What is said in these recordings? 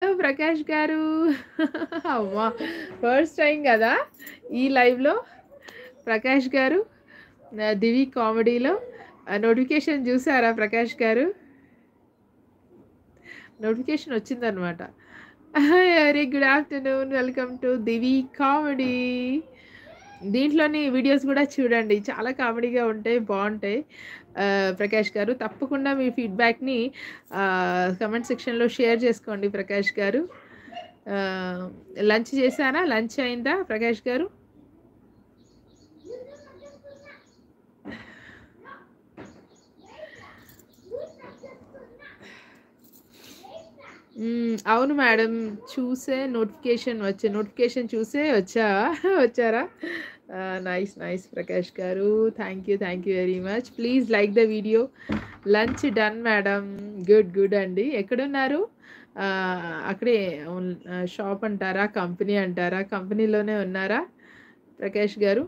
Hello Prakash గారు. అమ్మా! First time గదా! ఈ లైవ్‌లో ప్రకాష్ గారు. దివి కామెడీలో నోటిఫికేషన్ జూసారా ప్రకాష్ గారు? నోటిఫికేషన్ వచ్చిందనమాట. Very good afternoon. Welcome to Divi comedy. దీంట్లోని వీడియోస్ గూడా చూడండి. చాలా కామెడీగా ఉంటాయి. బావుంటాయి. ప్రకాష్ గారు తప్పకుండా మీ ఫీడ్‌బ్యాక్‌ని కామెంట్ సెక్షన్‌లో షేర్ చేసుకోండి ప్రకాష్ గారు. ఆహ్, లంచ్ చేశారా? లంచ్ అయిందా ప్రకాష్ గారు? అవును మేడం. నోటిఫికేషన్ చూసే వచ్చారా? నైస్. నైస్ ప్రకాష్ గారు. Thank you very much. Please like the video. Lunch done madam. Good అండి. ఎక్కడున్నారు? అక్కడే షాప్ అంటారా? కంపెనీ అంటారా? కంపెనీలోనే ఉన్నారా ప్రకాష్ గారు?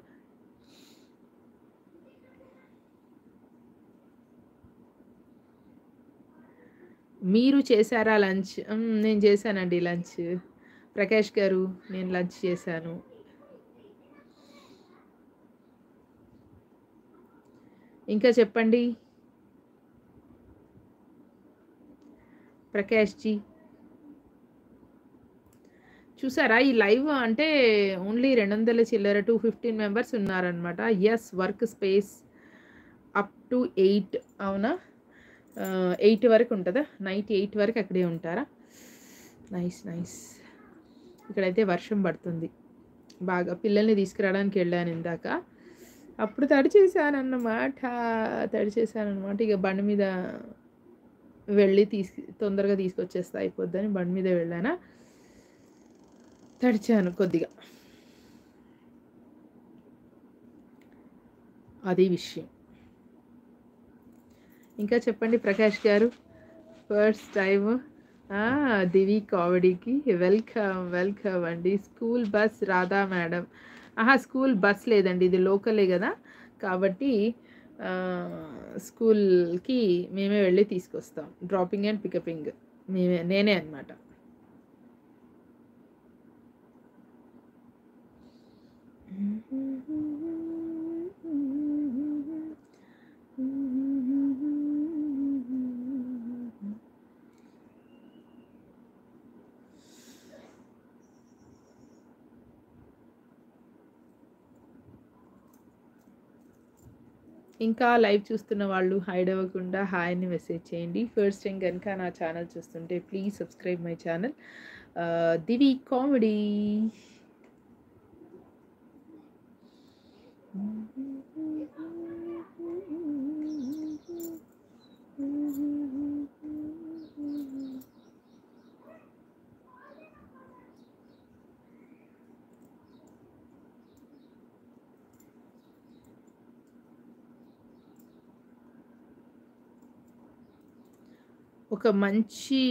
మీరు చేశారా లంచ్? నేను చేశానండి లంచ్. ప్రకాష్ గారు నేను లంచ్ చేశాను. ఇంకా చెప్పండి ప్రకాష్ జీ. చూసారా ఈ లైవ్ అంటే ఓన్లీ 200 చిల్లర 215 మెంబర్స్ ఉన్నారనమాట. Yes, work space up to 8. అవునా? 8 వరకు ఉంటదా? నైట్ 8 వరకు అక్కడే ఉంటారా? నైస్. ఇక్కడైతే వర్షం పడుతుంది బాగా. పిల్లల్ని తీసుకురావడానికి వెళ్ళాను ఇందాక. అప్పుడు తడిచేసానన్నమాట. ఇక బండి మీద వెళ్ళి తొందరగా తీసుకొచ్చేస్తే అయిపోద్దని బండి మీద వెళ్ళానా, తడిచాను కొద్దిగా. అది విషయం. ఇంకా చెప్పండి ప్రకాష్ గారు. ఫస్ట్ టైమ్ దివి కామెడీకి వెల్కమ్ అండి. స్కూల్ బస్ రాదా మేడం? స్కూల్ బస్ లేదండి, ఇది లోకలే కదా, కాబట్టి స్కూల్కి మేమే వెళ్ళి తీసుకొస్తాం. డ్రాపింగ్ అండ్ పికపింగ్ నేనే అనమాట. ఇంకా లైవ్ చూస్తున్న వాళ్ళు హైడ్ అవ్వకుండా హాయ్ని మెసేజ్ చేయండి. ఫస్ట్ టైం కనుక నా ఛానల్ చూస్తుంటే please subscribe my channel Divi comedy. ఒక మంచి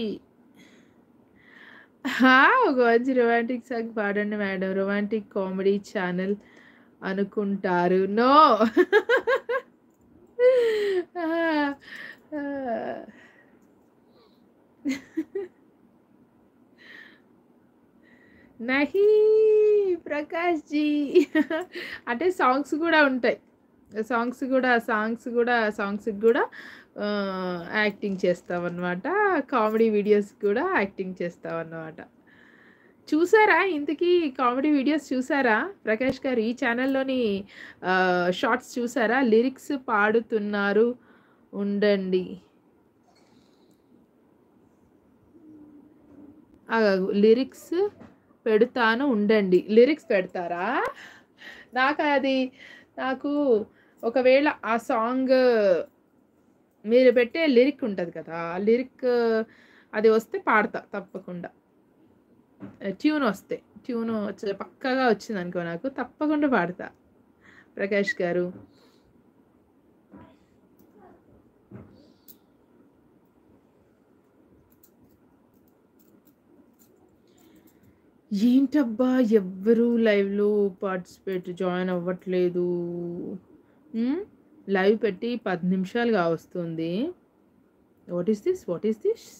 రొమాంటిక్ సాంగ్ పాడండి మేడం. రొమాంటిక్ కామెడీ ఛానల్ అనుకుంటారు. నో. నహీ ప్రకాష్ జీ. అంటే సాంగ్స్ కూడా ఉంటాయి. సాంగ్స్కి కూడా యాక్టింగ్ చేస్తామన్నమాట. కామెడీ వీడియోస్ కూడా యాక్టింగ్ చేస్తామన్నమాట. చూసారా ఇంతకీ కామెడీ వీడియోస్ చూసారా ప్రకాష్ గారు? ఈ ఛానల్లోని షార్ట్స్ చూసారా? లిరిక్స్ పాడుతున్నారు ఉండండి. లిరిక్స్ పెడతాను ఉండండి. లిరిక్స్ పెడతారా? నాకు ఒకవేళ ఆ సాంగ్ మీరు పెట్టే లిరిక్ ఉంటుంది కదా, ఆ లిరిక్ అది వస్తే పాడతా తప్పకుండా. ట్యూన్ పక్కాగా వచ్చిందనుకో నాకు తప్పకుండా పాడతా ప్రకాష్ గారు. ఏంటబ్బా ఎవ్వరూ లైవ్లో జాయిన్ అవ్వట్లేదు. లైవ్ పెట్టి 10 నిమిషాలుగా వస్తుంది. What is this?